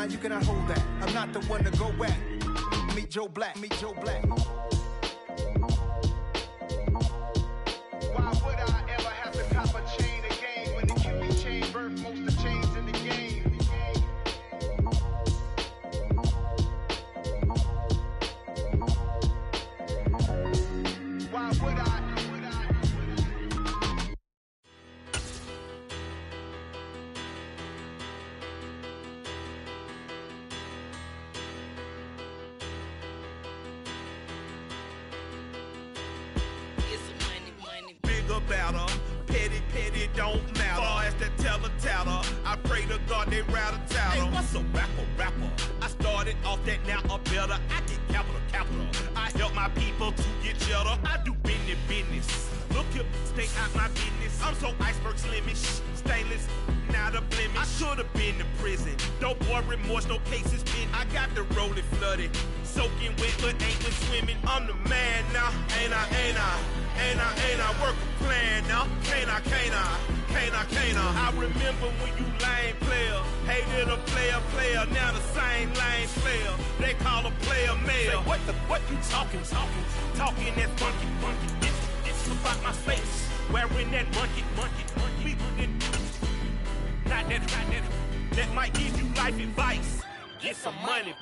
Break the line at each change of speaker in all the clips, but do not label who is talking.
Nah, you cannot hold that. I'm not the one to go at. Meet Joe Black, meet Joe Black. Why would I ever have to cop a chain again when the QB chain birth most of the chains in the game? Why would I?
Better, petty, don't matter. Far as that teller, I pray to God they rattle tattle. Hey, what's a rapper? I started off that, now I'm better. I get capital. I help my people to get cheddar. I do business. Look here, stay out my business. I'm so iceberg slimish, stainless, not a blemish. I should've been to prison. No boy remorse, no cases pinned. I got the rolling flooded, soaking wet, but ain't been swimming. I'm the man now, ain't I? Work a plan now, can't I? I remember when you lame player, hated a player, now the same lame player. They call a player male. Say, what you talking that funky. It's about my face, wearing that monkey. We not that might give you life advice. Get some money.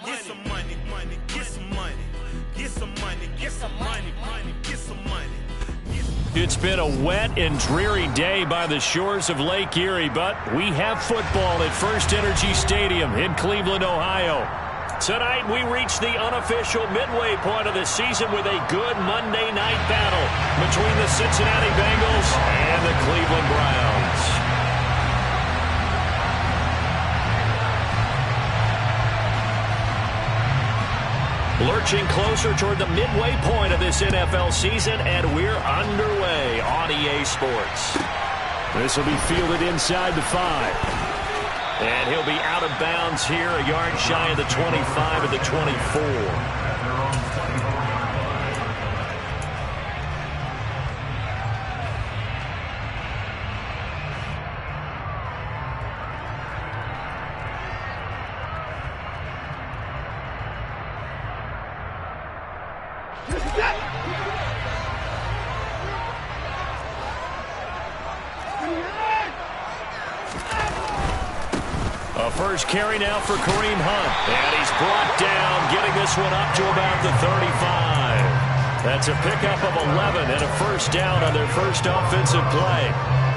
It's been a wet and dreary day by the shores of Lake Erie, but we have football at First Energy Stadium in Cleveland, Ohio. Tonight we reach the unofficial midway point of the season with a good Monday night battle between the Cincinnati Bengals and the Cleveland Browns. Lurching closer toward the midway point of this NFL season, and we're underway on EA Sports. This will be fielded inside the 5. And he'll be out of bounds here, a yard shy of the 25 of the 24. First carry now for Kareem Hunt. And he's brought down, getting this one up to about the 35. That's a pickup of 11 and a first down on their first offensive play.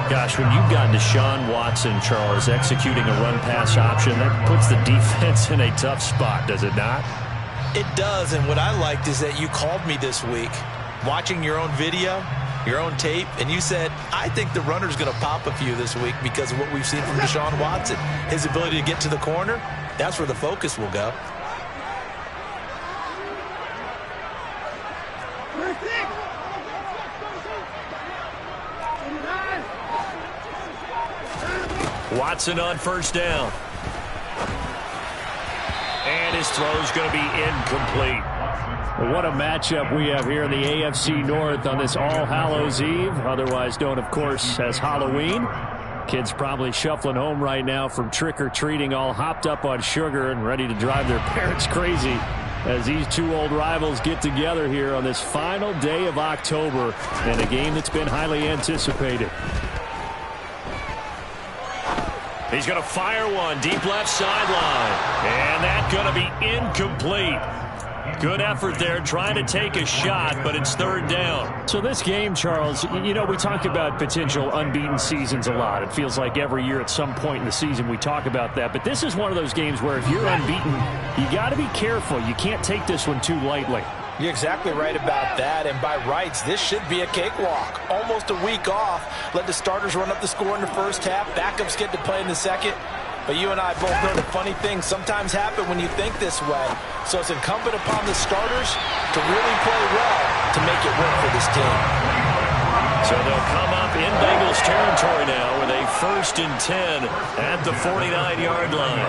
Gosh, when you've got Deshaun Watson, Charles, executing a run-pass option, that puts the defense in a tough spot, does it not?
It does, and what I liked is that you called me this week, watching your own video, your own tape, and you said, I think the runner's going to pop a few this week because of what we've seen from Deshaun Watson. His ability to get to the corner, that's where the focus will go.
Watson on first down. And his throw's going to be incomplete. What a matchup we have here in the AFC North on this All Hallows Eve, otherwise known, of course, as Halloween. Kids probably shuffling home right now from trick-or-treating, all hopped up on sugar and ready to drive their parents crazy as these two old rivals get together here on this final day of October in a game that's been highly anticipated. He's going to fire one deep left sideline, and that's going to be incomplete. Good effort there, trying to take a shot, but it's third down. So this game, Charles, you know, we talk about potential unbeaten seasons a lot. It feels like every year at some point in the season we talk about that. But this is one of those games where if you're unbeaten, you got to be careful. You can't take this one too lightly.
You're exactly right about that, and by rights, this should be a cakewalk. Almost a week off. Let the starters run up the score in the first half. Backups get to play in the second. But you and I both know the funny things sometimes happen when you think this way. So it's incumbent upon the starters to really play well to make it work for this team.
So they'll come up in Bengals territory now with a 1st and 10 at the 49-yard line.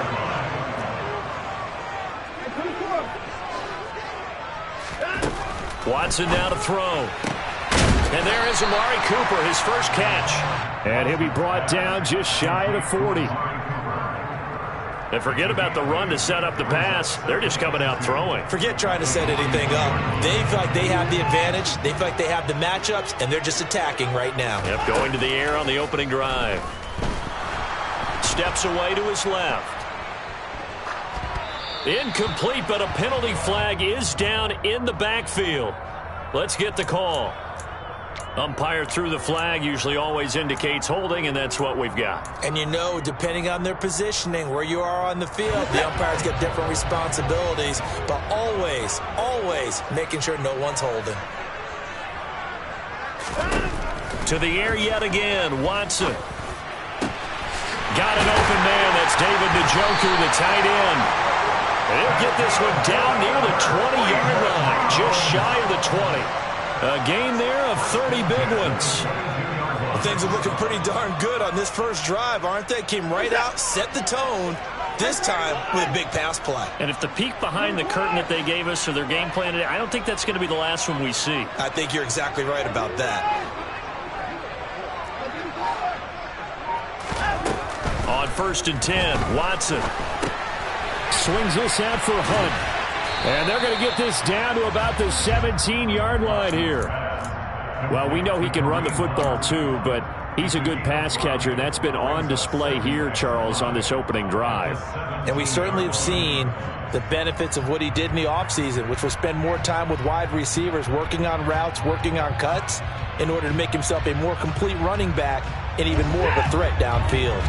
Watson now to throw. And there is Amari Cooper, his first catch. And he'll be brought down just shy of the 40. And forget about the run to set up the pass. They're just coming out throwing.
Forget trying to set anything up. They feel like they have the advantage. They feel like they have the matchups, and they're just attacking right now.
Yep, going to the air on the opening drive. Steps away to his left. Incomplete, but a penalty flag is down in the backfield. Let's get the call. Umpire threw the flag, usually always indicates holding, and that's what we've got.
And you know, depending on their positioning, where you are on the field, the umpires get different responsibilities, but always, always making sure no one's holding.
To the air yet again, Watson. Got an open man. That's David Njoku, the tight end. And he'll get this one down near the 20-yard line, just shy of the 20. A gain there of 30 big ones.
Well, things are looking pretty darn good on this first drive, aren't they? Came right out, set the tone, this time with a big pass play.
And if the peek behind the curtain that they gave us or their game plan today, I don't think that's going to be the last one we see.
I think you're exactly right about that.
On 1st and 10, Watson swings this out for Hunt. And they're going to get this down to about the 17-yard line here. Well, we know he can run the football too, but he's a good pass catcher. That's been on display here, Charles, on this opening drive.
And we certainly have seen the benefits of what he did in the offseason, which was spend more time with wide receivers, working on routes, working on cuts, in order to make himself a more complete running back and even more of a threat downfield.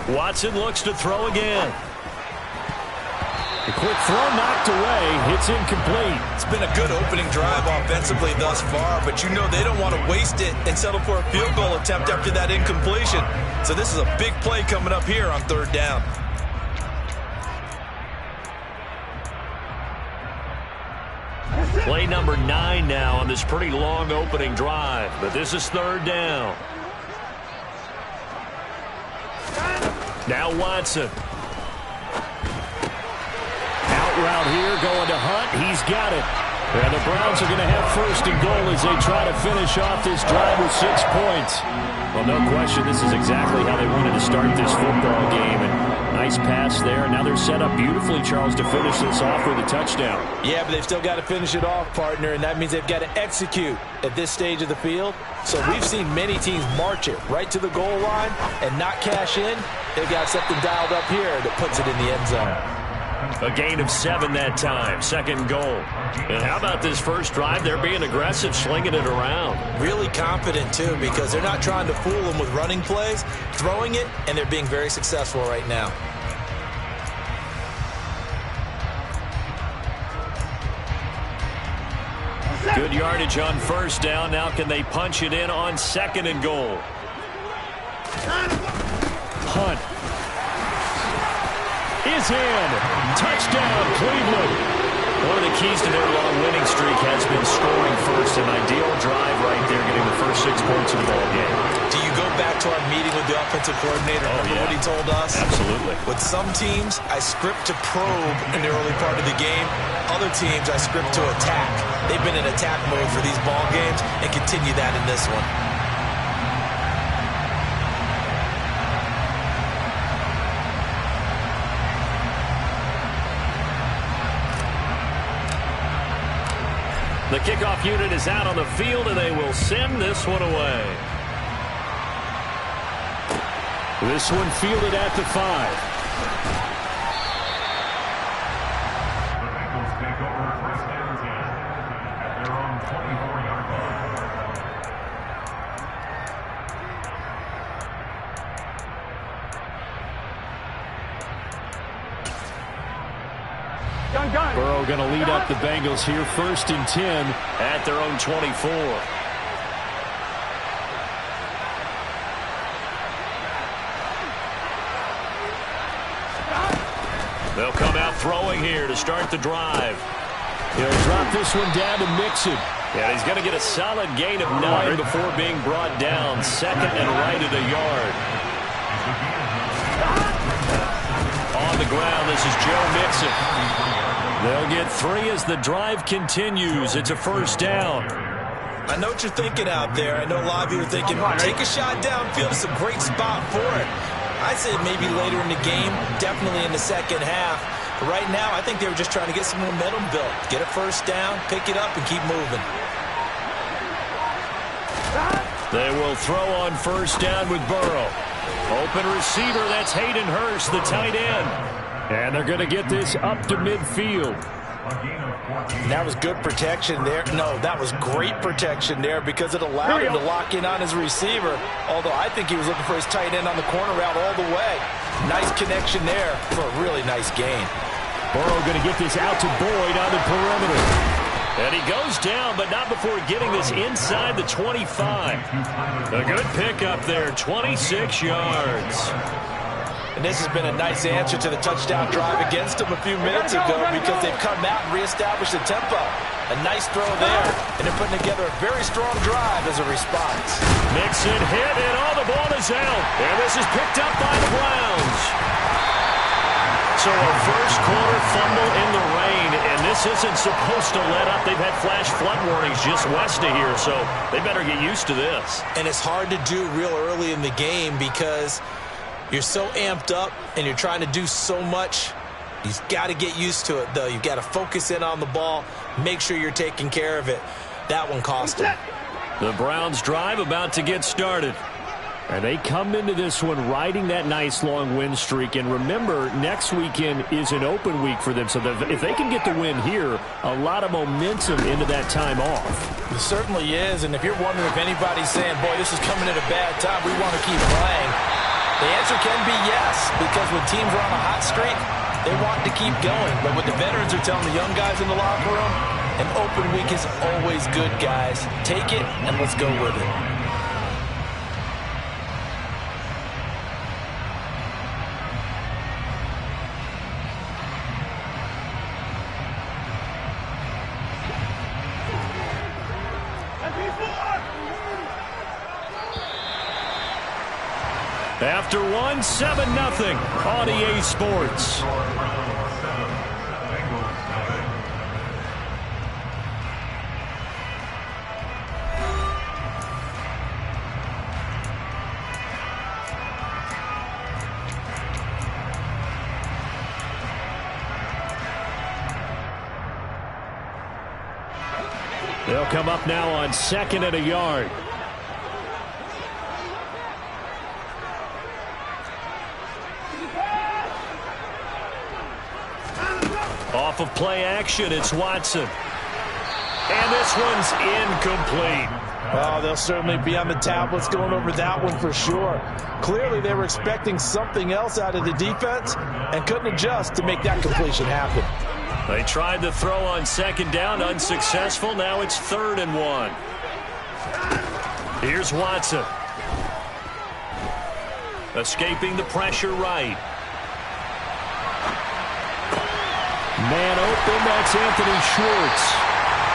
Watson looks to throw again. The quick throw knocked away. It's incomplete.
It's been a good opening drive offensively thus far, but you know they don't want to waste it and settle for a field goal attempt after that incompletion. So this is a big play coming up here on 3rd down.
Play number 9 now on this pretty long opening drive, but this is 3rd down. Now Watson. Out route here, going to Hunt. He's got it. And the Browns are going to have 1st and goal as they try to finish off this drive with 6 points. Well, no question, this is exactly how they wanted to start this football game. And nice pass there. Now they're set up beautifully, Charles, to finish this off with a touchdown.
Yeah, but they've still got to finish it off, partner, and that means they've got to execute at this stage of the field. So we've seen many teams march it right to the goal line and not cash in. They've got something dialed up here that puts it in the end zone.
A gain of 7 that time, 2nd goal. And how about this first drive? They're being aggressive, slinging it around. Really
confident, too, because they're not trying to fool them with running plays, throwing it, and they're being very successful right now.
Good yardage on 1st down. Now can they punch it in on 2nd and goal? Hunt is in. Touchdown, Cleveland. One of the keys to their long winning streak has been scoring first. An ideal drive right there, getting the first 6 points of the ball game.
Do you go back to our meeting with the offensive coordinator? Remember what he told us?
Absolutely.
With some teams, I script to probe in the early part of the game. Other teams, I script to attack. They've been in attack mode for these ball games and continue that in this one.
The kickoff unit is out on the field, and they will send this one away. This one fielded at the 5. Burrow going to lead up the Bengals here, 1st and 10 at their own 24. They'll come out throwing here to start the drive. He'll drop this one down to Mixon. Yeah, he's going to get a solid gain of 9 before being brought down. 2nd and right at a yard. on the ground. This is Joe Mixon. They'll get 3 as the drive continues. It's a first down.
I know what you're thinking out there. I know a lot of you are thinking, take a shot downfield. It's a great spot for it. I said maybe later in the game, definitely in the second half. But right now, I think they were just trying to get some momentum built. Get a first down, pick it up, and keep moving.
They will throw on first down with Burrow. Open receiver, that's Hayden Hurst, the tight end. And they're going to get this up to midfield.
That was good protection there. No, that was great protection there because it allowed him to lock in on his receiver. Although I think he was looking for his tight end on the corner route all the way. Nice connection there for a really nice gain.
Burrow going to get this out to Boyd on the perimeter. And he goes down, but not before getting this inside the 25. A good pickup there, 26 yards.
And this has been a nice answer to the touchdown drive against them a few minutes ago because they've come out and reestablished the tempo. A nice throw there, and they're putting together a very strong drive as a response.
Mixon hit, and all the ball is out. And this is picked up by the Browns. So a first quarter fumble in the rain, and this isn't supposed to let up. They've had flash flood warnings just west of here, so they better get used to this.
And it's hard to do real early in the game because you're so amped up and you're trying to do so much. You've got to get used to it, though. You've got to focus in on the ball, make sure you're taking care of it. That one cost him.
The Browns drive about to get started. And they come into this one riding that nice long win streak. And remember, next weekend is an open week for them. So if they can get the win here, a lot of momentum into that time off.
It certainly is. And if you're wondering if anybody's saying, boy, this is coming at a bad time, we want to keep playing, the answer can be yes. Because when teams are on a hot streak, they want to keep going. But what the veterans are telling the young guys in the locker room, an open week is always good, guys. Take it and let's go with it.
After one, 7-0 on EA Sports. They'll come up now on 2nd and a yard. Off of play action, it's Watson. And this one's incomplete.
Well, they'll certainly be on the tablets going over that one for sure. Clearly, they were expecting something else out of the defense and couldn't adjust to make that completion happen.
They tried to throw on 2nd down, unsuccessful. Now it's 3rd and 1. Here's Watson. Escaping the pressure right. Man open, that's Anthony Schwartz.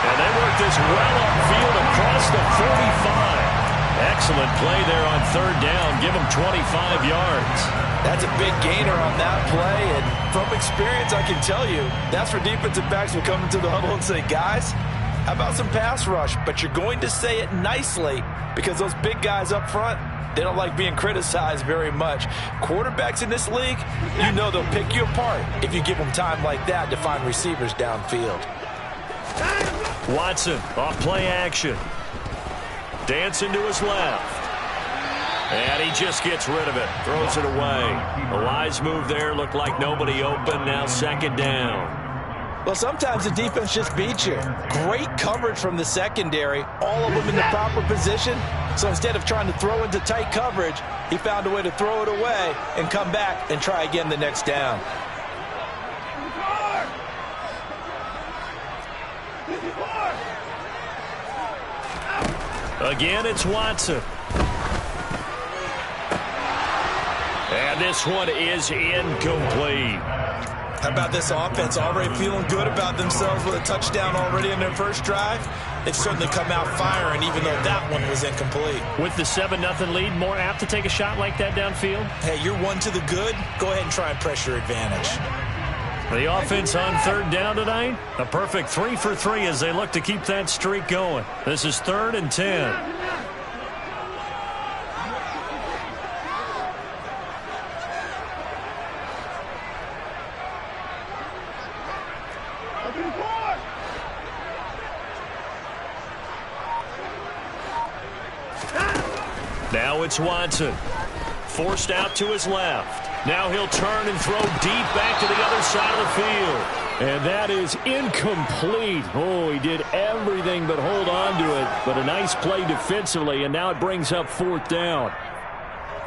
And they work this well upfield across the 45. Excellent play there on 3rd down. Give them 25 yards.
That's a big gainer on that play. And from experience, I can tell you, that's where defensive backs will come into the huddle and say, guys, how about some pass rush? But you're going to say it nicely because those big guys up front, they don't like being criticized very much. Quarterbacks in this league, you know they'll pick you apart if you give them time like that to find receivers downfield.
Watson off play action. Dancing to his left. And he just gets rid of it. Throws it away. A wise move there. Looked like nobody open. Now 2nd down.
Well, sometimes the defense just beats you. Great coverage from the secondary. All of them in the proper position. So instead of trying to throw into tight coverage, he found a way to throw it away and come back and try again the next down.
Again, it's Watson. And this one is incomplete.
How about this offense already feeling good about themselves with a touchdown already in their first drive? they've certainly come out firing, even though that one was incomplete.
With the 7-0 lead, more apt to take a shot like that downfield?
Hey, you're one to the good. Go ahead and try and press your advantage.
The offense on third down tonight, a perfect 3 for 3 as they look to keep that streak going. This is 3rd and 10. Now it's Watson. Forced out to his left. Now he'll turn and throw deep back to the other side of the field. And that is incomplete. Oh, he did everything but hold on to it. But a nice play defensively, and now it brings up 4th down.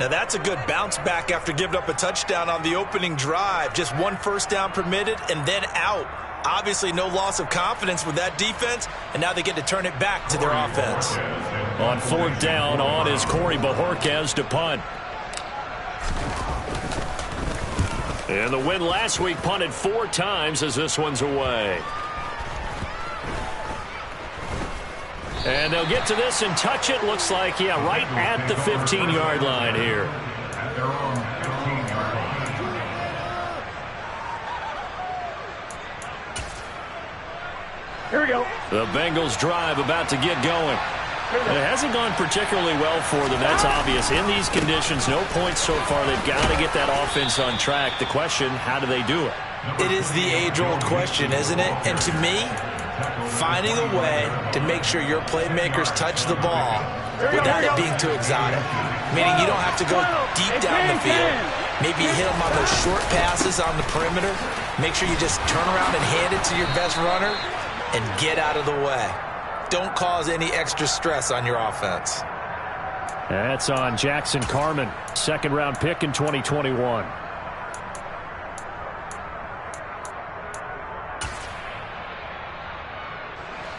Now that's a good bounce back after giving up a touchdown on the opening drive. Just 1 first down permitted and then out. Obviously no loss of confidence with that defense, and now they get to turn it back to their offense.
On 4th down, on is Corey Bajorquez to punt. And the win last week punted 4 times as this one's away. And they'll get to this and touch it. Looks like, yeah, right at the 15-yard line here.
Here we go.
The Bengals drive about to get going. It hasn't gone particularly well for them. That's obvious. In these conditions, no points so far. They've got to get that offense on track. The question, how do they do it?
It is the age-old question, isn't it? And to me, finding a way to make sure your playmakers touch the ball without it being too exotic. Meaning you don't have to go deep down the field. Maybe you hit them on those short passes on the perimeter. Make sure you just turn around and hand it to your best runner and get out of the way. Don't cause any extra stress on your offense.
That's on Jackson Carman, 2nd-round pick in 2021.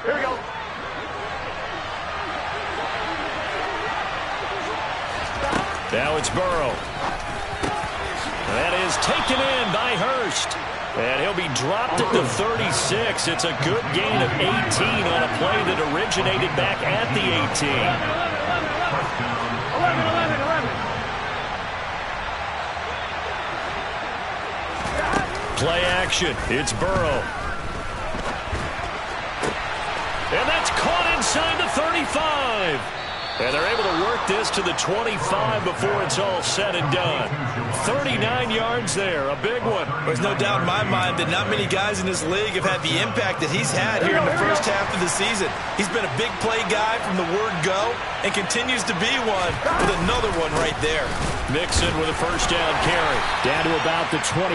Here we go.
Now it's Burrow. That is taken in by Hurst. And he'll be dropped at the 36. It's a good gain of 18 on a play that originated back at the 18. 11. Play action. It's Burrow. And that's caught inside the 35. And they're able to work this to the 25 before it's all said and done. 39 yards there, a big one.
There's no doubt in my mind that not many guys in this league have had the impact that he's had here in the first half of the season. He's been a big play guy from the word go and continues to be one with another one right there.
Mixon with a first down carry. Down to about the 23.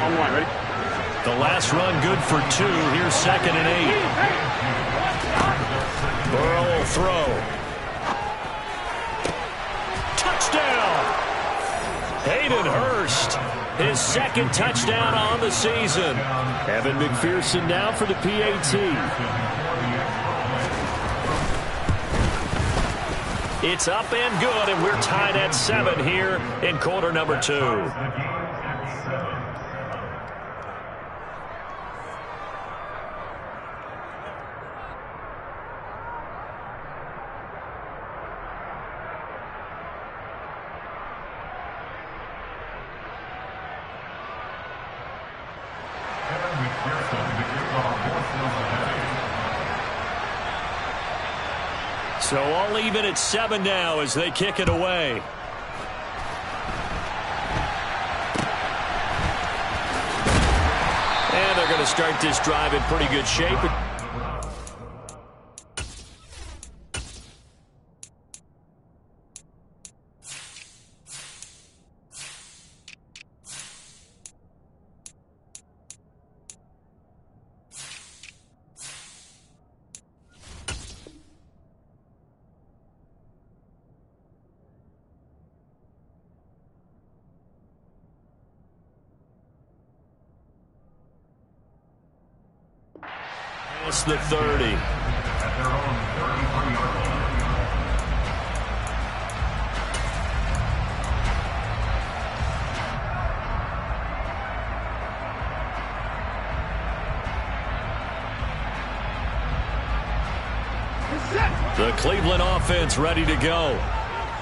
On 1, ready?
The last run good for 2. Here's 2nd and 8. Burrow will throw. Touchdown! Hayden Hurst, his 2nd touchdown on the season. Evan McPherson now for the PAT. It's up and good, and we're tied at 7 here in quarter number 2. So all even at 7 now as they kick it away. And they're going to start this drive in pretty good shape. It's the 30. The Cleveland offense ready to go.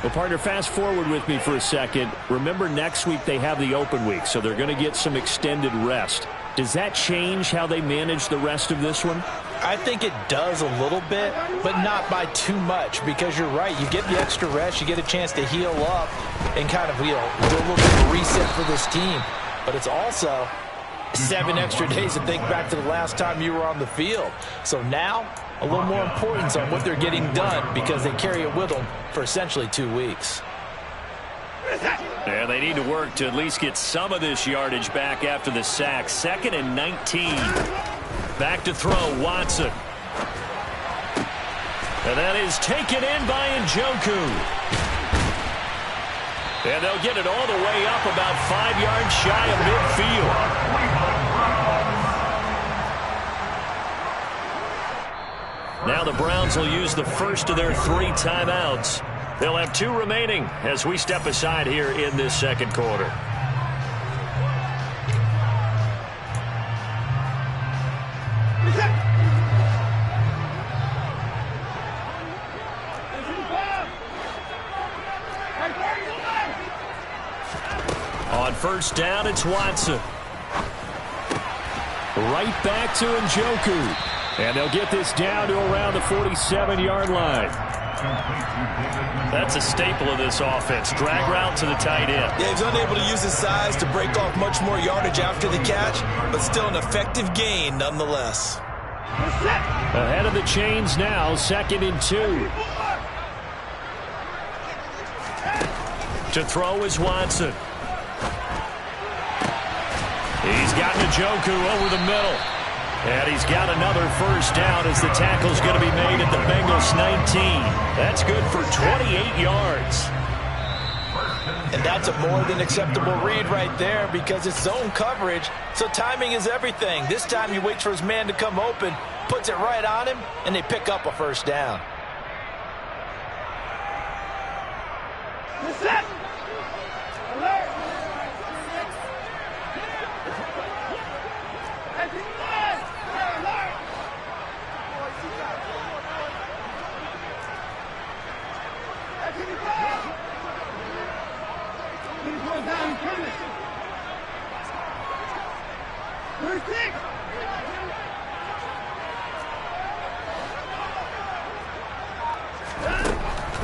Well, partner, fast forward with me for a second. Remember, next week they have the open week, so they're going to get some extended rest. Does that change how they manage the rest of this one?
I think it does a little bit, but not by too much, because you're right. You get the extra rest, you get a chance to heal up and kind of, do a little bit of a reset for this team. But it's also 7 extra days to think back to the last time you were on the field. So now, a little more importance on what they're getting done, because they carry it with them for essentially 2 weeks.
And they need to work to at least get some of this yardage back after the sack. 2nd and 19. Back to throw, Watson. And that is taken in by Njoku. And they'll get it all the way up about 5 yards shy of midfield. Now the Browns will use the first of their 3 timeouts. They'll have 2 remaining as we step aside here in this second quarter. On first down, it's Watson. Right back to Njoku. And they'll get this down to around the 47-yard line. That's a staple of this offense. Drag route to the tight end.
Yeah, he's unable to use his size to break off much more yardage after the catch, but still an effective gain nonetheless.
Ahead of the chains now, 2nd and 2. To throw is Watson. He's got Njoku over the middle. And he's got another first down as the tackle's going to be made at the Bengals 19. That's good for 28 yards.
And that's a more than acceptable read right there, because it's zone coverage, so timing is everything. This time he waits for his man to come open, puts it right on him, and they pick up a first down.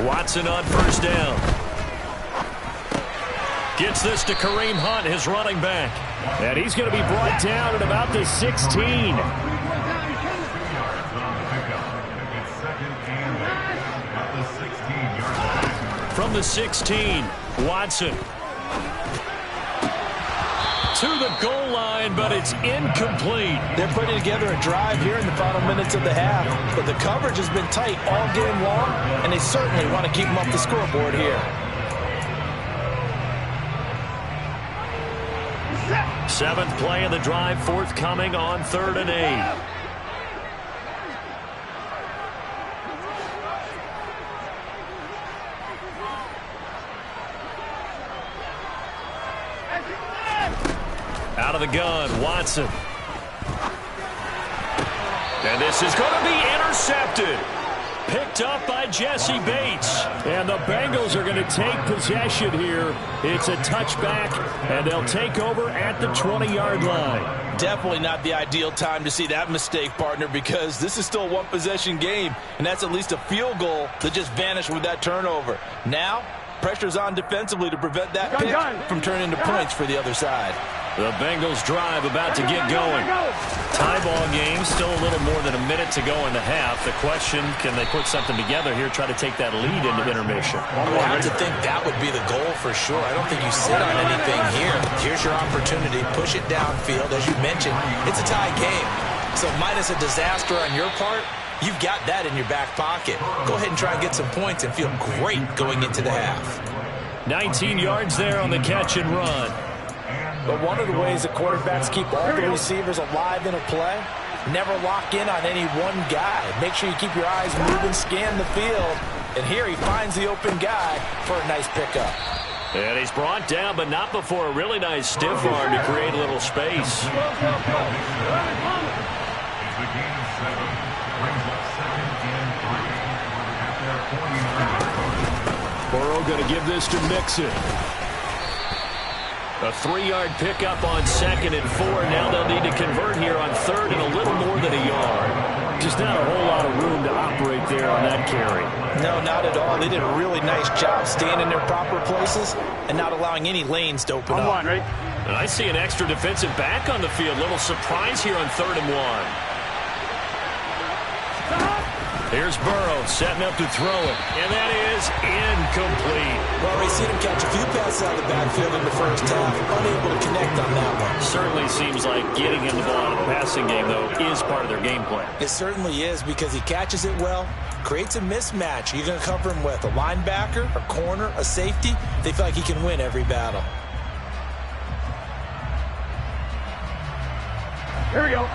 Watson on first down. Gets this to Kareem Hunt, his running back. And he's going to be brought down at about the 16. From the 16, Watson. To the goal line, but it's incomplete.
They're putting together a drive here in the final minutes of the half, but the coverage has been tight all game long, and they certainly want to keep them off the scoreboard here.
7th play of the drive forthcoming on 3rd and 8. Out of the gun, Watson. And this is going to be intercepted. Picked up by Jesse Bates. And the Bengals are going to take possession here. It's a touchback, and they'll take over at the 20-yard line.
Definitely not the ideal time to see that mistake, partner, because this is still a one-possession game, and that's at least a field goal that just vanished with that turnover. Now, pressure's on defensively to prevent that pick from turning into points for the other side.
The Bengals drive about to get going. Tie ball game, still a little more than a minute to go in the half. The question, can they put something together here, try to take that lead into intermission?
Well, I have to think that would be the goal for sure. I don't think you sit on anything here. Here's your opportunity. Push it downfield. As you mentioned, it's a tie game. So minus a disaster on your part, you've got that in your back pocket. Go ahead and try and get some points and feel great going into the half.
19 yards there on the catch and run.
But one of the ways that quarterbacks keep all the receivers alive in a play, never lock in on any one guy. Make sure you keep your eyes moving, scan the field. And here he finds the open guy for a nice pickup.
And he's brought down, but not before a really nice stiff arm to create a little space. Burrow going to give this to Mixon. A 3-yard pickup on 2nd and 4. Now they'll need to convert here on 3rd and a little more than a yard. Just not a whole lot of room to operate there on that carry.
No, not at all. They did a really nice job staying in their proper places and not allowing any lanes to open up.
Right?
And I see an extra defensive back on the field. Little surprise here on 3rd and 1. Here's Burrow setting up to throw it, and that is incomplete.
Well, we've seen him catch a few passes out of the backfield in the first half, unable to connect on that one.
Certainly seems like getting him the ball in the passing game, though, is part of their game plan.
It certainly is, because he catches it well, creates a mismatch. You're going to cover him with a linebacker, a corner, a safety. They feel like he can win every battle.
Here we go.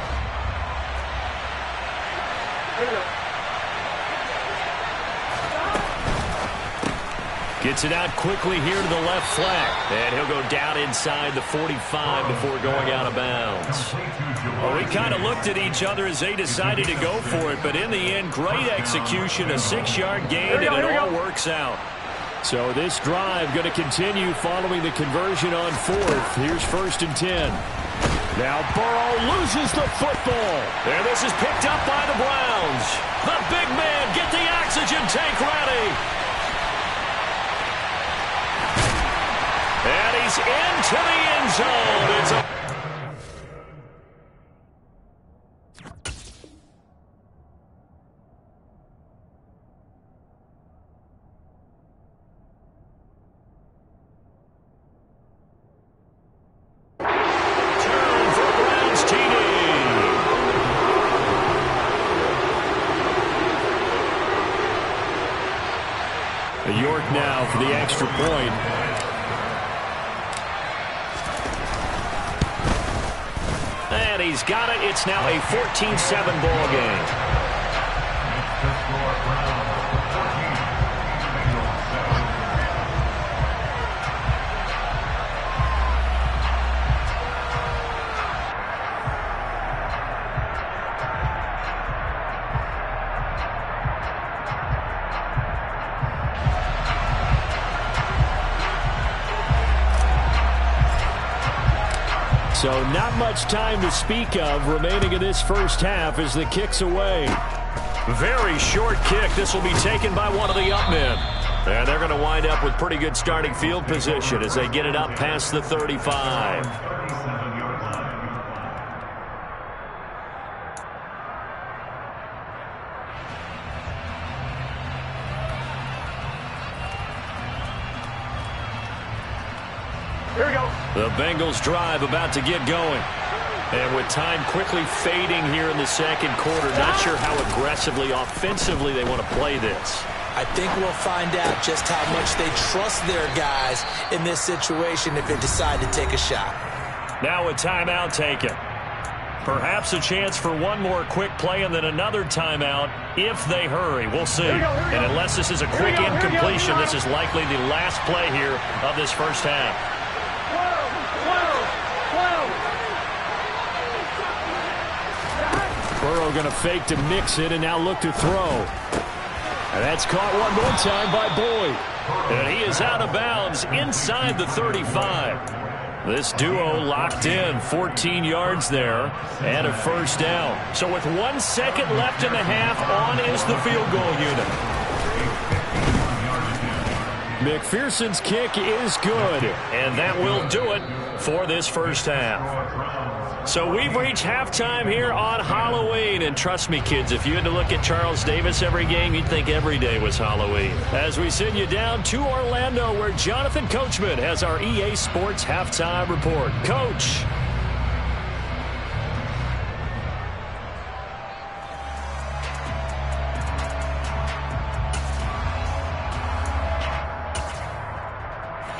Here we go.
Gets it out quickly here to the left flat. And he'll go down inside the 45 before going out of bounds. Well, we kind of looked at each other as they decided to go for it. But in the end, great execution, a 6-yard gain, and it all works out. So this drive going to continue following the conversion on 4th. Here's 1st and 10. Now Burrow loses the football. And this is picked up by the Browns. The big man, get the oxygen tank ready. And he's into the end zone. It's a turn for Browns TD. York now for the extra point. And he's got it. It's now a 14-7 ball game. So not much time to speak of remaining in this first half as the kick's away. Very short kick. This will be taken by one of the up men. And they're going to wind up with pretty good starting field position as they get it up past the 35.
Here we go.
The Bengals drive about to get going. And with time quickly fading here in the second quarter, not sure how aggressively, offensively they want to play this.
I think we'll find out just how much they trust their guys in this situation if they decide to take a shot.
Now a timeout taken. Perhaps a chance for one more quick play and then another timeout if they hurry. We'll see. And unless this is a quick incompletion, this is likely the last play here of this first half. Burrow going to fake to mix it and now look to throw. And that's caught one more time by Boyd. And he is out of bounds inside the 35. This duo locked in, 14 yards there and a first down. So with 1 second left in the half, on is the field goal unit. McPherson's kick is good, and that will do it for this first half. So we've reached halftime here on Halloween. And trust me, kids, if you had to look at Charles Davis every game, you'd think every day was Halloween. As we send you down to Orlando, where Jonathan Coachman has our EA Sports Halftime Report. Coach.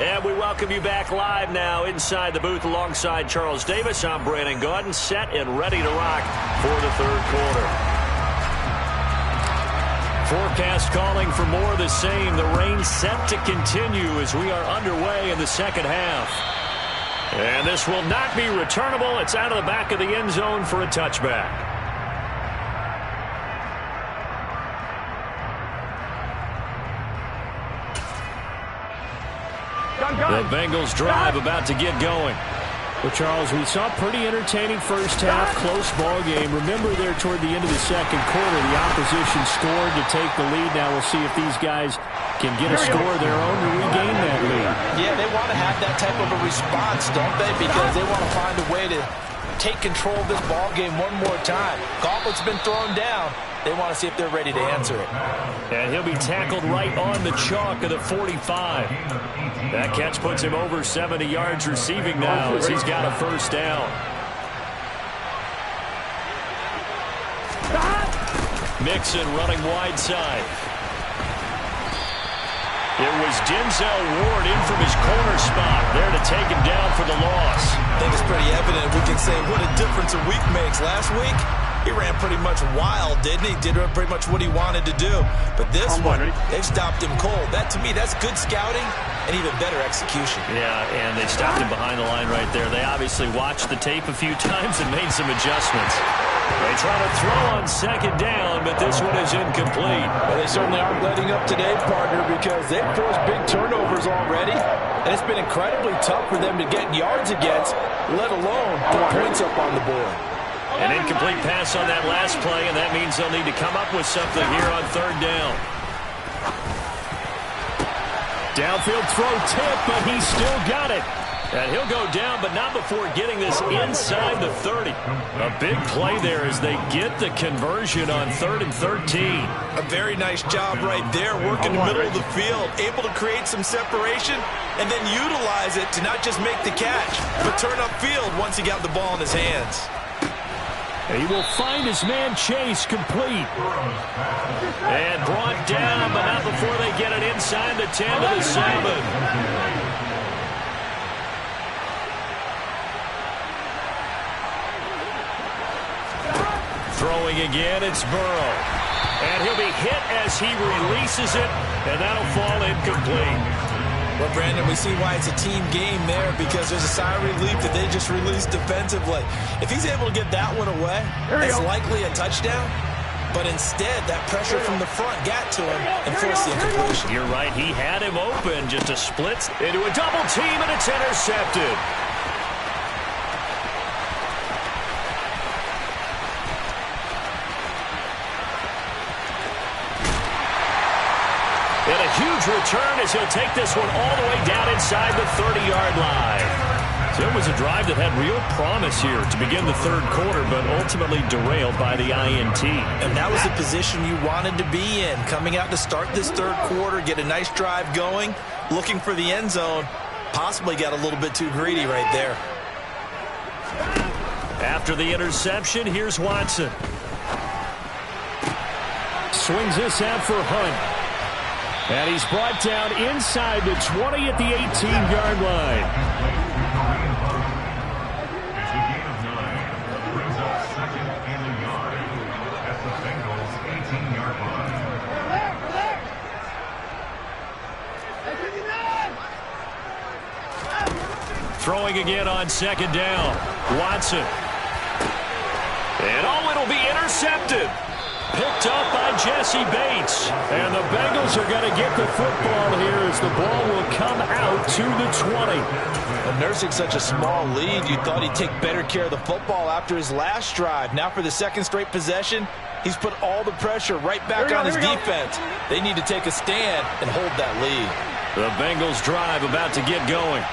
And we welcome you back live now inside the booth alongside Charles Davis. I'm Brandon Gaudin, set and ready to rock for the third quarter. Forecast calling for more of the same. The rain set to continue as we are underway in the second half. And this will not be returnable. It's out of the back of the end zone for a touchback. The Bengals drive about to get going. Well, Charles, we saw a pretty entertaining first half, close ball game. Remember there toward the end of the second quarter, the opposition scored to take the lead. Now we'll see if these guys can get a score of their own to regain that lead.
Yeah, they want to have that type of a response, don't they? Because they want to find a way to take control of this ball game one more time. Gauntlet's been thrown down. They want to see if they're ready to answer it.
And he'll be tackled right on the chalk of the 45. That catch puts him over 70 yards receiving now as he's got a first down. Mixon running wide side. It was Denzel Ward in from his corner spot there to take him down for the loss.
I think it's pretty evident. We can say what a difference a week makes. Last week, he ran pretty much wild, didn't he? Did pretty much what he wanted to do. But this one, they've stopped him cold. That, to me, that's good scouting and even better execution.
Yeah, and they stopped him behind the line right there. They obviously watched the tape a few times and made some adjustments. They try to throw on second down, but this one is incomplete.
Well, they certainly aren't letting up today, partner, because they've forced big turnovers already. And it's been incredibly tough for them to get yards against, let alone put points up on the board.
An incomplete pass on that last play, and that means they'll need to come up with something here on third down. Downfield throw tip, but he's still got it. And he'll go down, but not before getting this inside the 30. A big play there as they get the conversion on 3rd and 13.
A very nice job right there, working the middle of the field, able to create some separation, and then utilize it to not just make the catch, but turn upfield once he got the ball in his hands.
And he will find his man Chase complete. And brought down, but not before they get it inside the 10 to the 7. Throwing again, it's Burrow. And he'll be hit as he releases it, and that'll fall incomplete.
Well, Brandon, we see why it's a team game there, because there's a sigh of relief that they just released defensively. If he's able to get that one away, it's likely a touchdown. But instead, that pressure from the front got to him and forced the incompletion.
You're right. He had him open. Just a split into a double team, and it's intercepted. And a huge return as he'll take this one all the way down inside the 30-yard line. So it was a drive that had real promise here to begin the third quarter, but ultimately derailed by the INT.
And that was the position you wanted to be in, coming out to start this third quarter, get a nice drive going, looking for the end zone. Possibly got a little bit too greedy right there.
After the interception, here's Watson. Swings this out for Hunt. And he's brought down inside the 20 at the 18-yard line.
It's a gain of 9. Brings up second and a yard at the Bengals' 18-yard line.
Throwing again on second down. Watson. And it'll be intercepted. Picked up by Jesse Bates. And the Bengals are going to get the football here as the ball will come out to the 20.
Well, nursing such a small lead, you thought he'd take better care of the football after his last drive. Now for the second straight possession, he's put all the pressure right back on his defense. They need to take a stand and hold that lead.
The Bengals drive about to get going.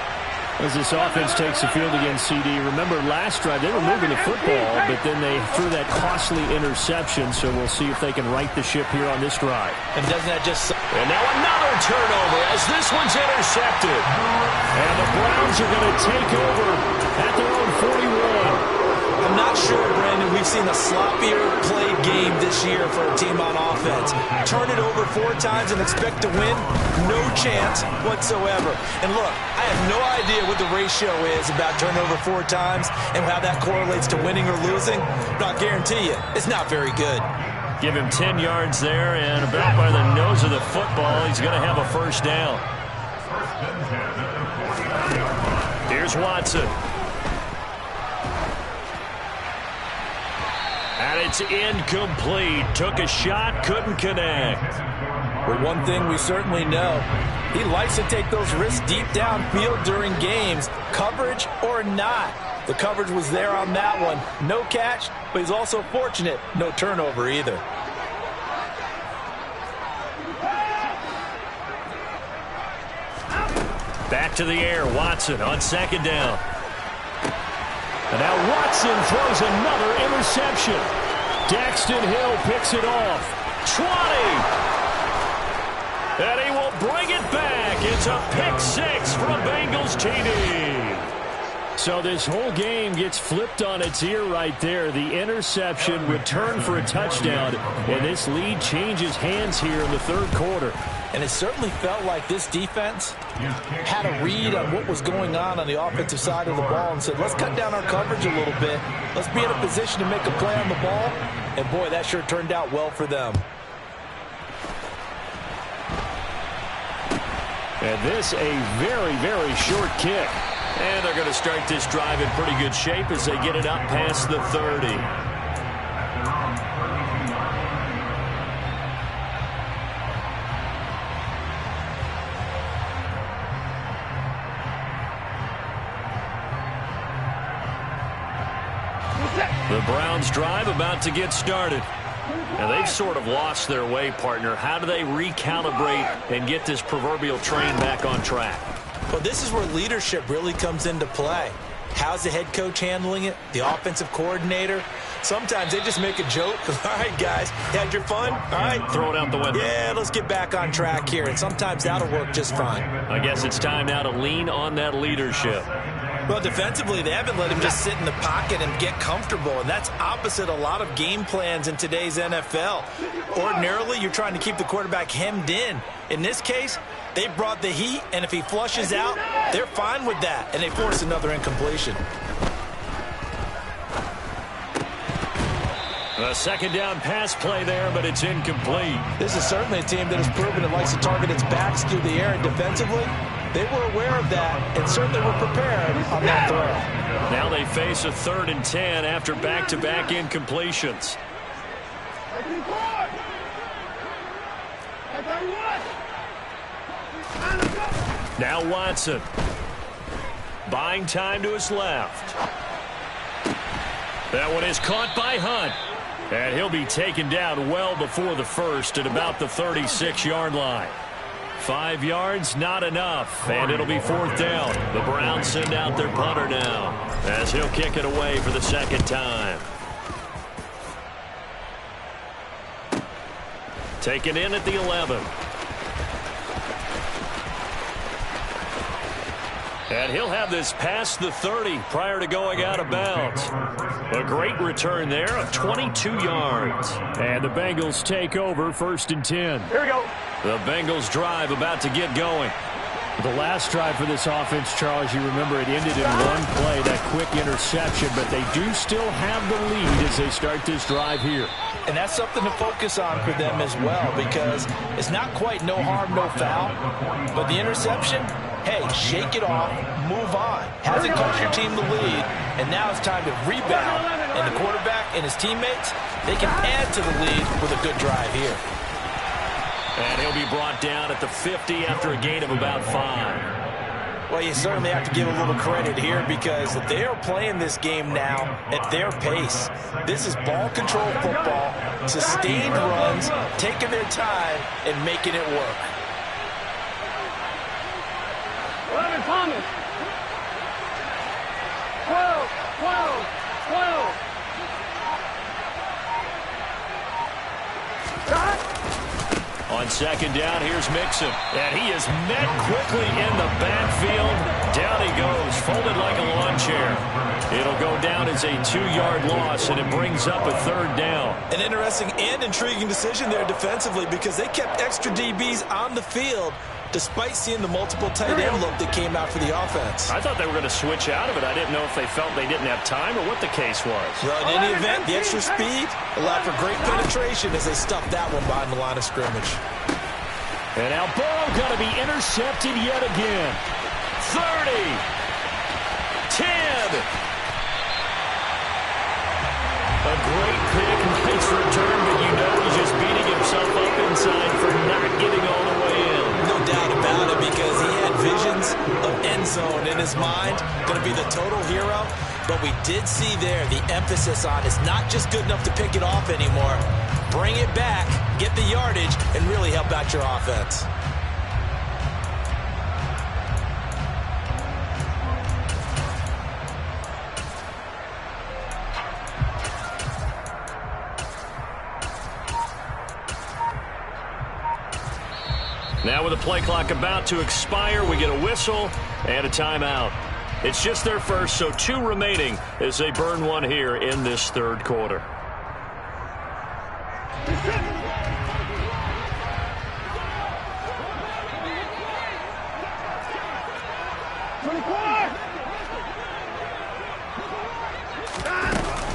As this offense takes the field against CD. Remember, last drive, they were moving the football, but then they threw that costly interception, so we'll see if they can right the ship here on this drive.
And doesn't that just...
And now another turnover as this one's intercepted. And the Browns are going to take over at their own 41.
I'm not sure, Brandon, we've seen a sloppier played game this year for a team on offense. Turn it over 4 times and expect to win? No chance whatsoever. And look, I have no idea what the ratio is about turnover 4 times and how that correlates to winning or losing, but I'll guarantee you, it's not very good.
Give him 10 yards there, and about by the nose of the football, he's going to have a first down. Here's Watson. And it's incomplete. Took a shot, couldn't connect.
But one thing we certainly know, He likes to take those risks deep downfield during games, coverage or not. The coverage was there on that one. No catch, but he's also fortunate. No turnover either.
Back to the air, Watson on second down. And now Watson throws another interception. Daxton Hill picks it off. 20! And he will bring it back. It's a pick six from Bengals TD. So this whole game gets flipped on its ear right there. The interception, return for a touchdown, and this lead changes hands here in the third quarter.
And it certainly felt like this defense had a read on what was going on the offensive side of the ball and said, let's cut down our coverage a little bit. Let's be in a position to make a play on the ball. And, boy, that sure turned out well for them.
And this a very, very short kick. And they're going to start this drive in pretty good shape as they get it up past the 30. The Browns drive about to get started. And they've sort of lost their way, partner. How do they recalibrate and get this proverbial train back on track?
Well, this is where leadership really comes into play. How's the head coach handling it? The offensive coordinator? Sometimes they just make a joke. All right, guys, had your fun? All right.
Throw it out the window.
Yeah, let's get back on track here. And sometimes that'll work just fine.
I guess it's time now to lean on that leadership.
Well, defensively, they haven't let him just sit in the pocket and get comfortable, and that's opposite a lot of game plans in today's NFL. Ordinarily, you're trying to keep the quarterback hemmed in. In this case, they brought the heat, and if he flushes out, they're fine with that, and they force another incompletion.
A second down pass play there, but it's incomplete.
This is certainly a team that has proven it likes to target its backs through the air, and defensively, they were aware of that and certainly were prepared on that throw.
Now they face a 3rd and 10 after back-to-back incompletions. Now Watson. Buying time to his left. That one is caught by Hunt. And he'll be taken down well before the first at about the 36-yard line. 5 yards, not enough, and it'll be 4th down. The Browns send out their punter now as he'll kick it away for the second time. Taken in at the 11. And he'll have this past the 30 prior to going out of bounds. A great return there of 22 yards. And the Bengals take over 1st and 10.
Here we go.
The Bengals drive about to get going.
The last drive for this offense, Charles, you remember it ended in one play, that quick interception, but they do still have the lead as they start this drive here.
And that's something to focus on for them as well, because it's not quite no harm, no foul, but the interception, hey, shake it off, move on. Hasn't cost your team the lead, and now it's time to rebound. And the quarterback and his teammates, they can add to the lead with a good drive here.
And he'll be brought down at the 50 after a gain of about 5.
Well, you certainly have to give a little credit here because they are playing this game now at their pace. This is ball control football, sustained runs, taking their time and making it work.
11 Thomas. 12, 12, 12.
On second down, here's Mixon. And he is met quickly in the backfield. Down he goes, folded like a lawn chair. It'll go down as a 2-yard loss, and it brings up a 3rd down.
An interesting and intriguing decision there defensively because they kept extra DBs on the field despite seeing the multiple tight end look that came out for the offense.
I thought they were going to switch out of it. I didn't know if they felt they didn't have time or what the case was.
Well, in any event, the extra speed allowed for great penetration as they stuffed that one behind the line of scrimmage.
And now Burrow going to be intercepted yet again. 30. 10. A great pick, nice return, but you know he's just beating himself up inside for not getting all the way in.
No doubt about it, sense of end zone in his mind, going to be the total hero. But we did see there the emphasis on it's not just good enough to pick it off anymore. Bring it back, get the yardage, and really help out your offense.
Now with the play clock about to expire, we get a whistle and a timeout. It's just their first, so 2 remaining as they burn one here in this third quarter.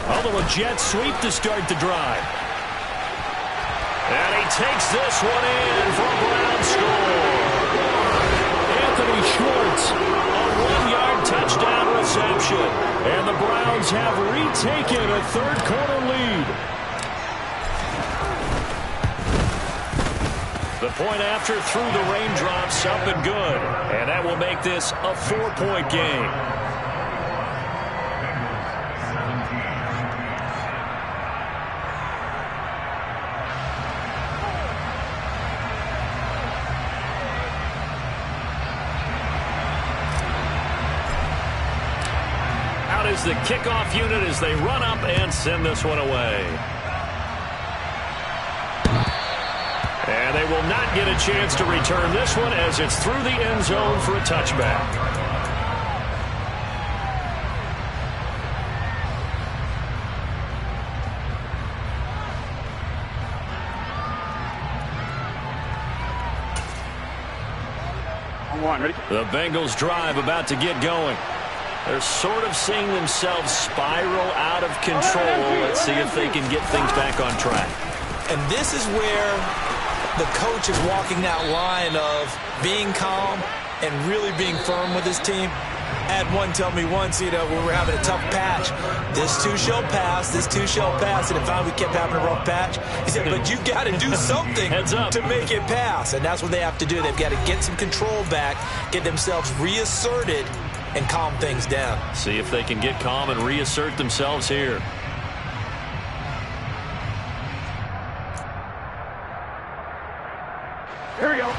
Although a jet sweep to start the drive. And he takes this one in for a Brown score. Anthony Schwartz, a 1-yard touchdown reception. And the Browns have retaken a third quarter lead. The point after through the raindrops, up and good. And that will make this a 4-point game. Is the kickoff unit as they run up and send this one away. And they will not get a chance to return this one as it's through the end zone for a touchback. The Bengals drive about to get going. They're sort of seeing themselves spiral out of control. Let's see if they can get things back on track.
And this is where the coach is walking that line of being calm and really being firm with his team. I had one tell me once, when we were having a tough patch, this too shall pass, this too shall pass. And if we kept having a rough patch, he said, but you got to do something to make it pass. And that's what they have to do. They've got to get some control back, get themselves reasserted, and calm things down.
See if they can get calm and reassert themselves here.
Here we go.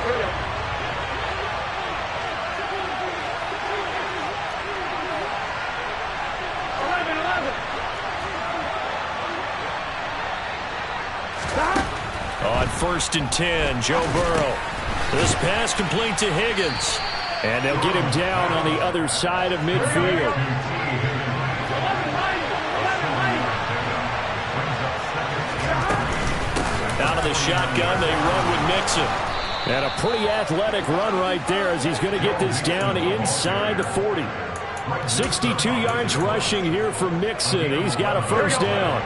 Here we go.
On 1st and 10, Joe Burrow. This pass complete to Higgins. And they'll get him down on the other side of midfield. Out of the shotgun, they run with Mixon. And a pretty athletic run right there as he's going to get this down inside the 40. 62 yards rushing here for Mixon. He's got a first down.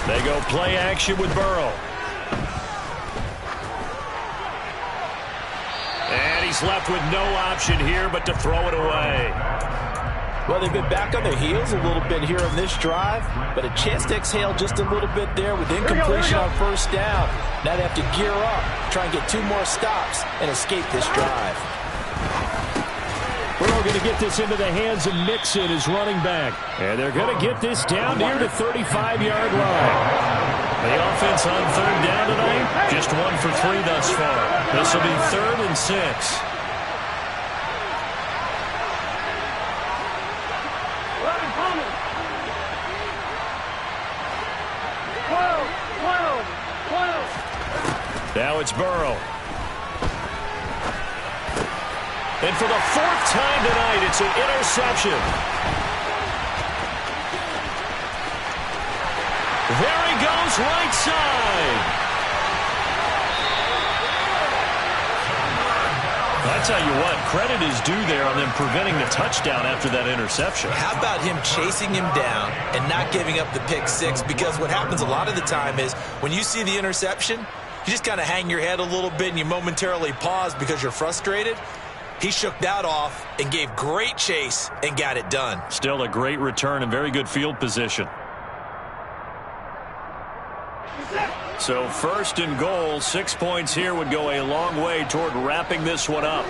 They go play action with Burrow. And he's left with no option here but to throw it away.
Well, they've been back on their heels a little bit here on this drive, but a chance to exhale just a little bit there with incompletion on first down. Now they have to gear up, try and get 2 more stops, and escape this drive.
Burrow going to get this into the hands of Mixon, his running back. And they're going to get this down near the 35-yard line. The offense on 3rd down tonight, just 1 for 3 thus far. This will be 3rd and 6. Now it's Burrow. And for the 4th time tonight, it's an interception. There he goes, right side. I tell you what, credit is due there on them preventing the touchdown after that interception.
How about him chasing him down and not giving up the pick 6? Because what happens a lot of the time is when you see the interception, you just kind of hang your head a little bit and you momentarily pause because you're frustrated. He shook that off and gave great chase and got it done.
Still a great return and very good field position. So first and goal, 6 points here would go a long way toward wrapping this one up.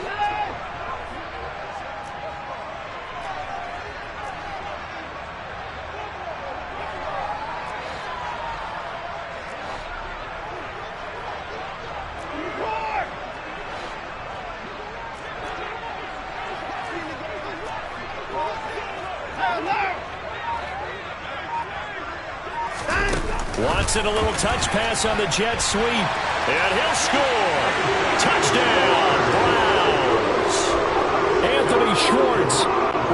Watson, a little touch pass on the jet sweep. And he'll score. Touchdown, Browns. Anthony Schwartz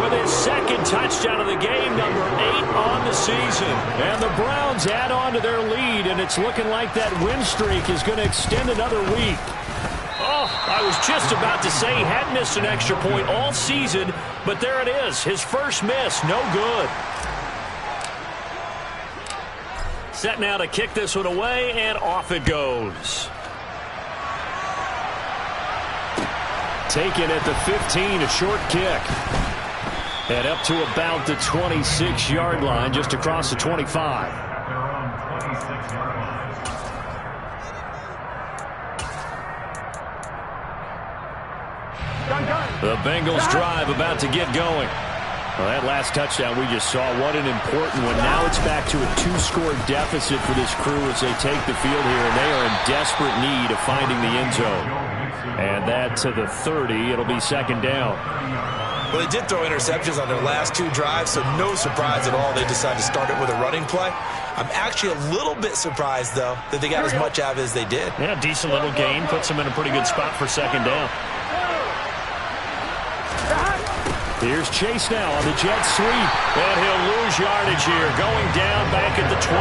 with his second touchdown of the game, number 8 on the season. And the Browns add on to their lead, and it's looking like that win streak is going to extend another week. Oh, I was just about to say he hadn't missed an extra point all season, but there it is. His first miss, no good. Set now to kick this one away, and off it goes. Taken at the 15, a short kick. And up to about the 26-yard line, just across the 25.
They're on 26-yard line.
The Bengals drive about to get going. Well, that last touchdown we just saw, what an important one. Now it's back to a 2-score deficit for this crew as they take the field here, and they are in desperate need of finding the end zone. And that to the 30. It'll be second down.
Well, they did throw interceptions on their last 2 drives, so no surprise at all they decided to start it with a running play. I'm actually a little bit surprised, though, that they got as much out of it as they did.
Yeah, decent little gain. Puts them in a pretty good spot for second down. Here's Chase now on the jet sweep. And he'll lose yardage here, going down back at the 28.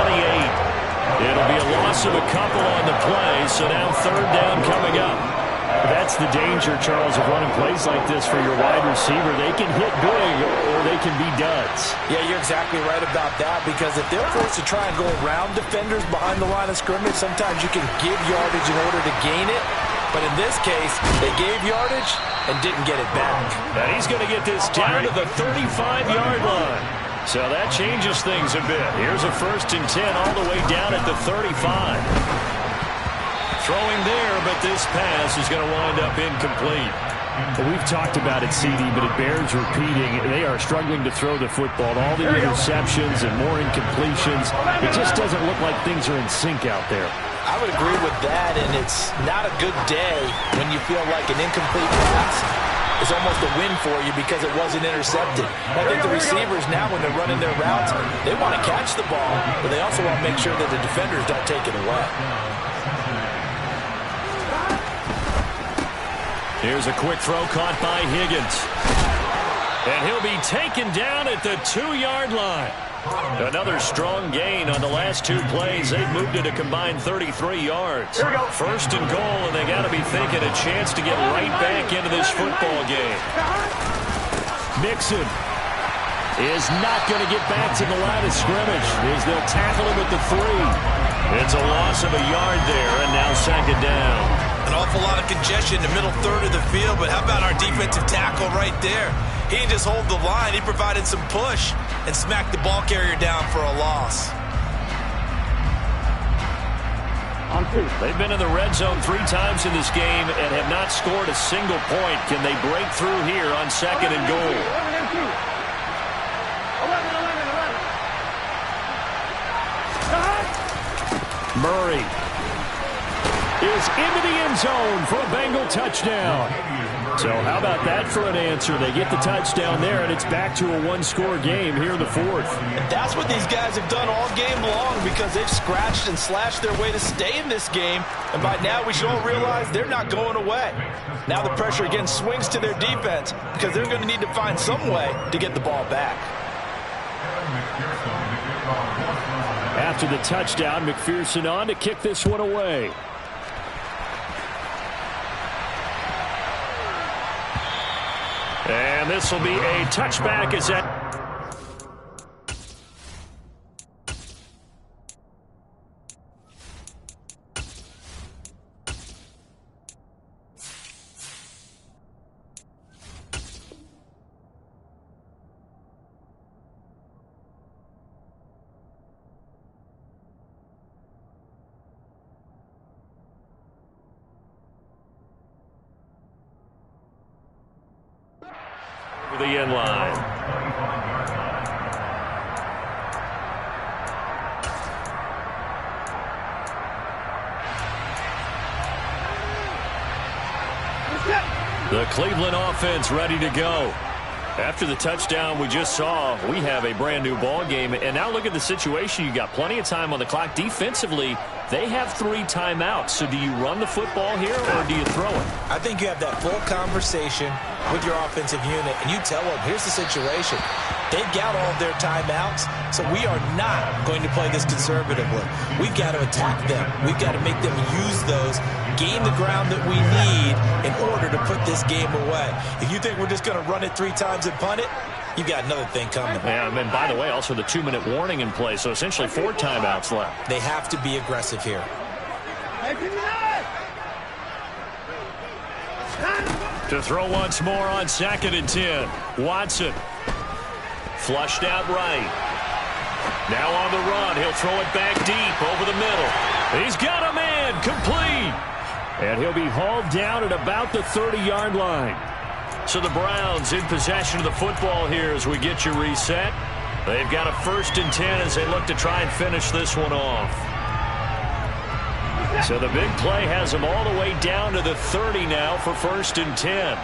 It'll be a loss of a couple on the play, so now third down coming up. That's the danger, Charles, of running plays like this for your wide receiver. They can hit big or they can be duds.
Yeah, you're exactly right about that, because if they're forced to try and go around defenders behind the line of scrimmage, sometimes you can give yardage in order to gain it. But in this case, they gave yardage and didn't get it back.
And he's going to get this down to the 35-yard line. So that changes things a bit. Here's a 1st and 10 all the way down at the 35. Throwing there, but this pass is going to wind up incomplete. Well, we've talked about it, CD, but it bears repeating. They are struggling to throw the football. All the interceptions and more incompletions. It just doesn't look like things are in sync out there.
I would agree with that, and it's not a good day when you feel like an incomplete pass is almost a win for you because it wasn't intercepted. I think the receivers now, when they're running their routes, they want to catch the ball, but they also want to make sure that the defenders don't take it away.
Here's a quick throw caught by Higgins. And he'll be taken down at the 2-yard line. Another strong gain on the last 2 plays. They've moved it a combined 33 yards. First and goal, and they got to be thinking a chance to get right back into this football game. Mixon is not going to get back to the line of scrimmage as they'll tackle him at the 3. It's a loss of a yard there, and now second down.
An awful lot of congestion in the middle third of the field, but how about our defensive tackle right there? He didn't just hold the line, he provided some push and smacked the ball carrier down for a loss.
They've been in the red zone 3 times in this game and have not scored a single point. Can they break through here on second and goal?
11.
Murray is into the end zone for a Bengal touchdown. So how about that for an answer? They get the touchdown there, and it's back to a 1-score game here in the 4th.
And that's what these guys have done all game long, because they've scratched and slashed their way to stay in this game. And by now, we should all realize they're not going away. Now the pressure again swings to their defense, because they're going to need to find some way to get the ball back.
After the touchdown, McPherson on to kick this one away. And this will be a touchback as that. to the end line. The Cleveland offense ready to go. After the touchdown we just saw, we have a brand new ball game. And now look at the situation. You got plenty of time on the clock. Defensively, they have 3 timeouts. So do you run the football here or do you throw it?
I think you have that full conversation with your offensive unit, and you tell them, here's the situation. They've got all of their timeouts, so we are not going to play this conservatively. We've got to attack them. We've got to make them use those, gain the ground that we need in order to put this game away. If you think we're just going to run it 3 times and punt it, you got another thing coming.
Yeah, and by the way, also the 2-minute warning in play, so essentially 4 timeouts left.
They have to be aggressive here.
To throw once more on 2nd and 10. Watson. Flushed out right. Now on the run. He'll throw it back deep over the middle. He's got a man. Complete. And he'll be hauled down at about the 30-yard line. So the Browns in possession of the football here as we get you reset. They've got a 1st and 10 as they look to try and finish this one off. So the big play has them all the way down to the 30 now for 1st and 10.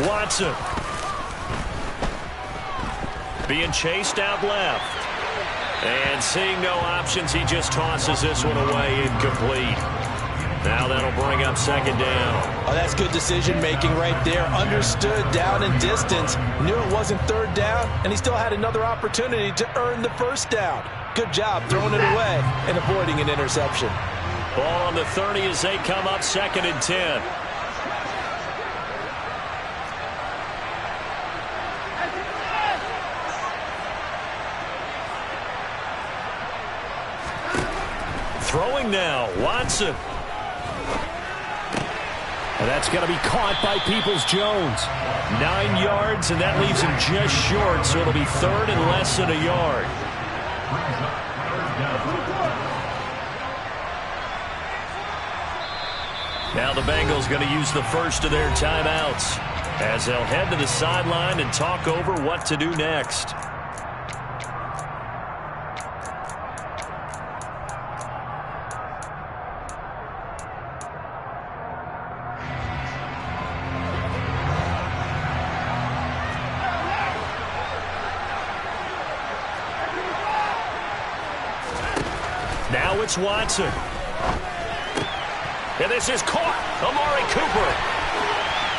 Watson. Being chased out left. And seeing no options, he just tosses this one away, incomplete. Now that'll bring up 2nd down.
Oh, that's good decision-making right there. Understood down and distance. Knew it wasn't 3rd down, and he still had another opportunity to earn the 1st down. Good job throwing it away and avoiding an interception.
Ball on the 30 as they come up 2nd and 10. Throwing now, Watson. And that's going to be caught by Peoples-Jones. 9 yards, and that leaves him just short, so it'll be 3rd and less than a yard. Now the Bengals going to use the first of their timeouts as they'll head to the sideline and talk over what to do next. Now it's Watson. And this is caught. Amari Cooper.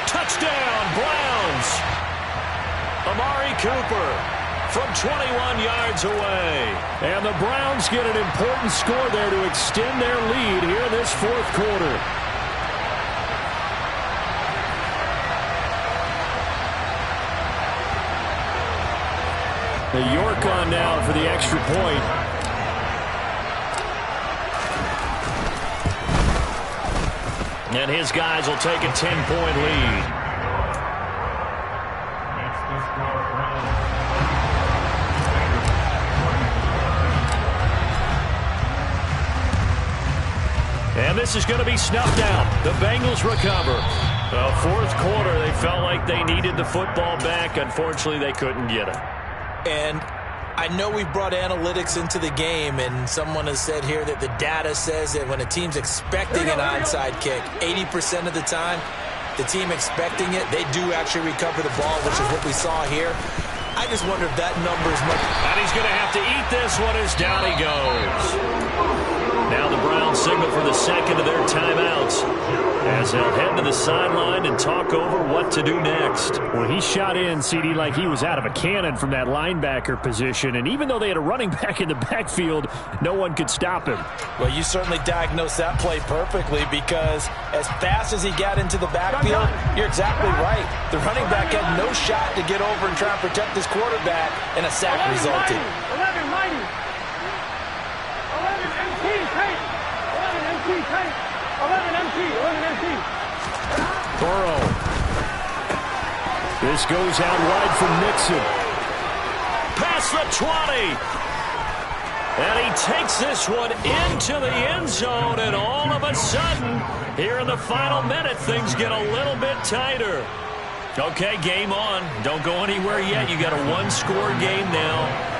Touchdown, Browns. Amari Cooper from 21 yards away. And the Browns get an important score there to extend their lead here this 4th quarter. The York on now for the extra point. And his guys will take a 10-point lead.
That's the score, Browns.
And this is going to be snuffed out. The Bengals recover. The 4th quarter, they felt like they needed the football back. Unfortunately, they couldn't get it.
And I know we brought analytics into the game, and someone has said here that the data says that when a team's expecting an onside kick, 80% of the time, the team expecting it, they do actually recover the ball, which is what we saw here. I just wonder if that number is much.
And he's going to have to eat this one as down he goes. Now the Browns signal for the 2nd of their timeouts as they'll head to the sideline and talk over what to do next. Well, he shot in, CD, like he was out of a cannon from that linebacker position. And even though they had a running back in the backfield, no one could stop him.
Well, you certainly diagnosed that play perfectly because as fast as he got into the backfield, you're exactly right. The running back had no shot to get over and try and protect his quarterback, and a sack resulted.
11 MT.
Burrow. This goes out wide from Nixon. Past the 20. And he takes this one into the end zone, and all of a sudden, here in the final minute, things get a little bit tighter. Okay, game on. Don't go anywhere yet. You got a one-score game now.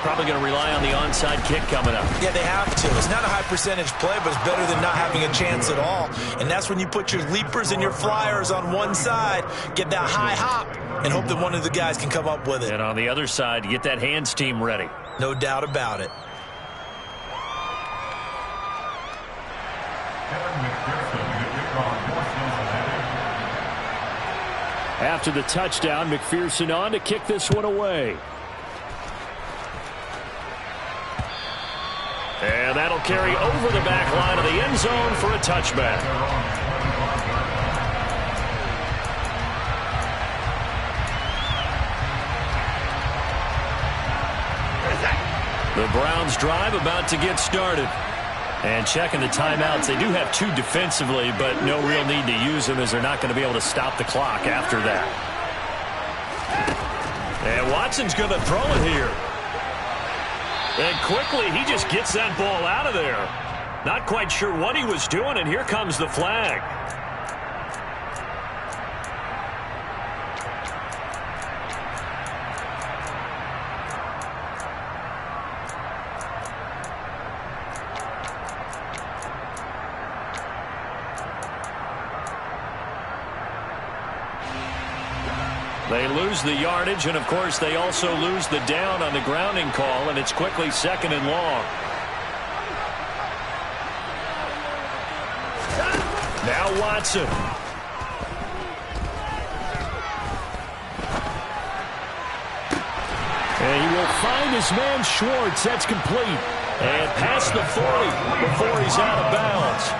Probably going to rely on the onside kick coming up.
Yeah, they have to. It's not a high-percentage play, but it's better than not having a chance at all. And that's when you put your leapers and your flyers on one side, get that high hop, and hope that one of the guys can come up with it.
And on the other side, get that hands team ready.
No doubt about it.
After the touchdown, McPherson on to kick this one away. And that'll carry over the back line of the end zone for a touchback. The Browns drive about to get started. And checking the timeouts, they do have two defensively, but no real need to use them as they're not going to be able to stop the clock after that. And Watson's going to throw it here. And quickly, he just gets that ball out of there. Not quite sure what he was doing, and here comes the flag. They lose the yardage, and of course they also lose the down on the grounding call, and it's quickly second and long. Now Watson. And he will find his man Schwartz. That's complete. And past the 40 before he's out of bounds.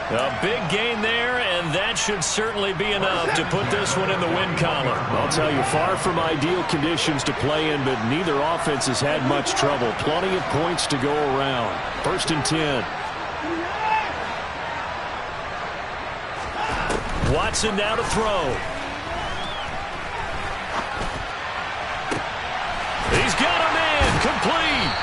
A big gain there, and that should certainly be enough to put this one in the win column. I'll tell you, far from ideal conditions to play in, but neither offense has had much trouble. Plenty of points to go around. 1st and 10. Watson now to throw. He's got a man, complete.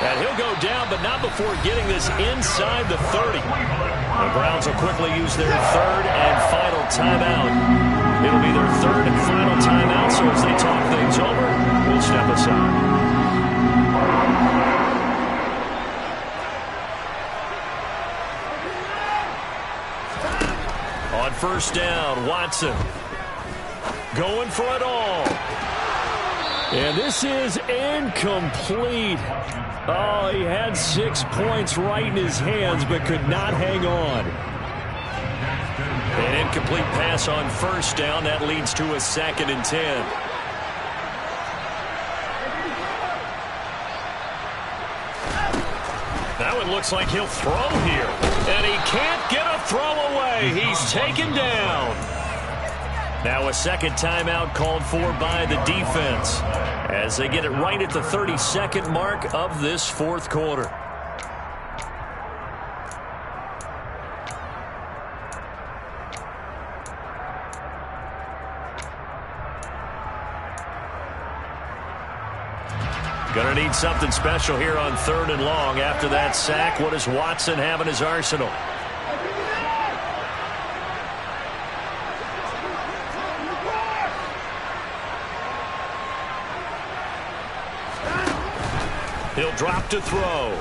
And he'll go down, but not before getting this inside the 30. The Browns will quickly use their third and final timeout. It'll be their third and final timeout, so as they talk things over, we'll step aside. On 1st down, Watson going for it all. And this is incomplete. Oh, he had 6 points right in his hands, but could not hang on. An incomplete pass on 1st down. That leads to a 2nd and 10. That one looks like he'll throw here. And he can't get a throw away. He's taken down. Now a second timeout called for by the defense as they get it right at the 32nd mark of this 4th quarter. Gonna need something special here on 3rd and long. After that sack, what does Watson have in his arsenal? He'll drop to throw.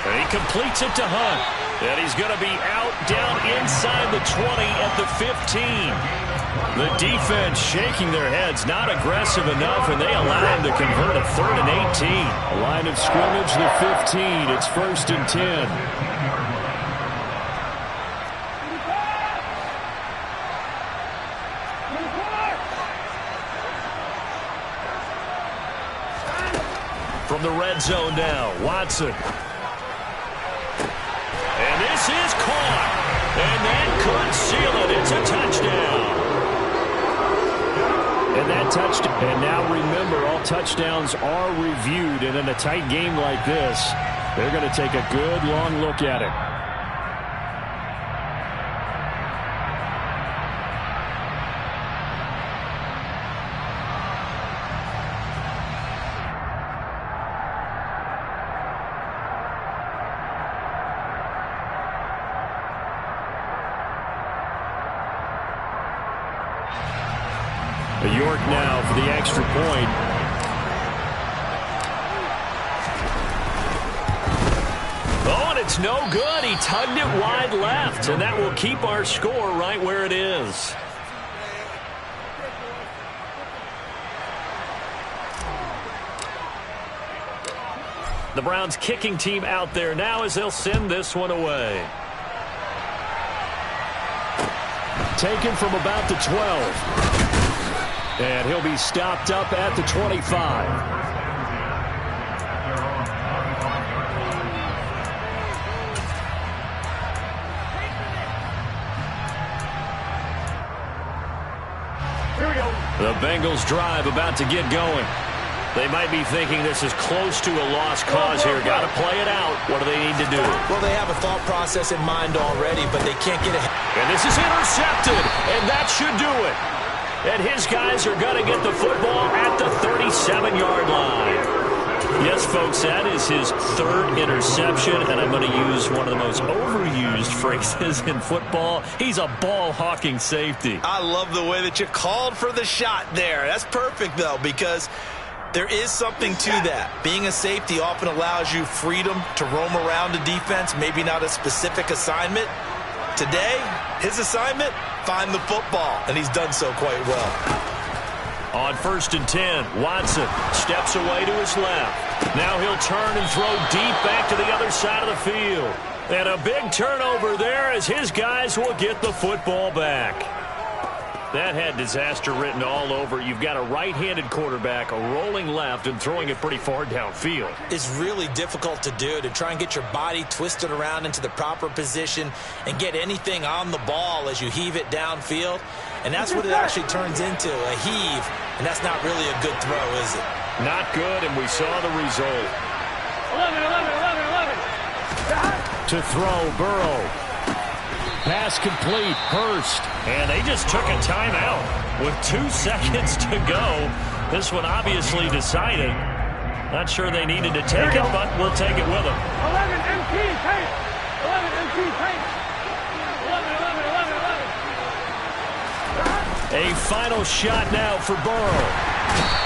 And he completes it to Hunt. And he's going to be out down inside the 20 at the 15. The defense shaking their heads, not aggressive enough, and they allow him to convert a 3rd and 18. A line of scrimmage, the 15. It's 1st and 10. From the red zone now, Watson. And this is caught. And that could seal it. It's a touchdown. And now remember, all touchdowns are reviewed. And in a tight game like this, they're going to take a good long look at it. York now for the extra point. Oh, and it's no good. He tugged it wide left, and that will keep our score right where it is. The Browns kicking team out there now as they'll send this one away. Taken from about the 12. And he'll be stopped up at the 25.
Here we go.
The Bengals drive about to get going. They might be thinking this is close to a lost cause here. Got to play it out. What do they need to do?
Well, they have a thought process in mind already, but they can't get ahead.
And this is intercepted, and that should do it. And his guys are going to get the football at the 37-yard line. Yes, folks, that is his third interception, and I'm going to use one of the most overused phrases in football. He's a ball-hawking safety.
I love the way that you called for the shot there. That's perfect, though, because there is something to that. Being a safety often allows you freedom to roam around a defense, maybe not a specific assignment. Today, his assignment, find the football, and he's done so quite well.
On 1st and 10, Watson steps away to his left. Now he'll turn and throw deep back to the other side of the field. And a big turnover there as his guys will get the football back. That had disaster written all over. You've got a right-handed quarterback rolling left and throwing it pretty far downfield.
It's really difficult to do, to try and get your body twisted around into the proper position and get anything on the ball as you heave it downfield. And that's what it actually turns into, a heave. And that's not really a good throw, is it?
Not good, and we saw the result.
11.
To throw, Burrow. Pass complete, Hurst. And they just took a timeout with 2 seconds to go. This one obviously decided. Not sure they needed to take it, but we'll take it with them.
11 MT tape. 11 MT tape. 11.
A final shot now for Burrow.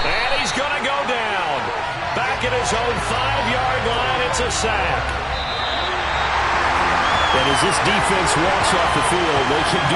And he's going to go down. Back at his own 5-yard line, it's a sack. And as this defense walks off the field, they can do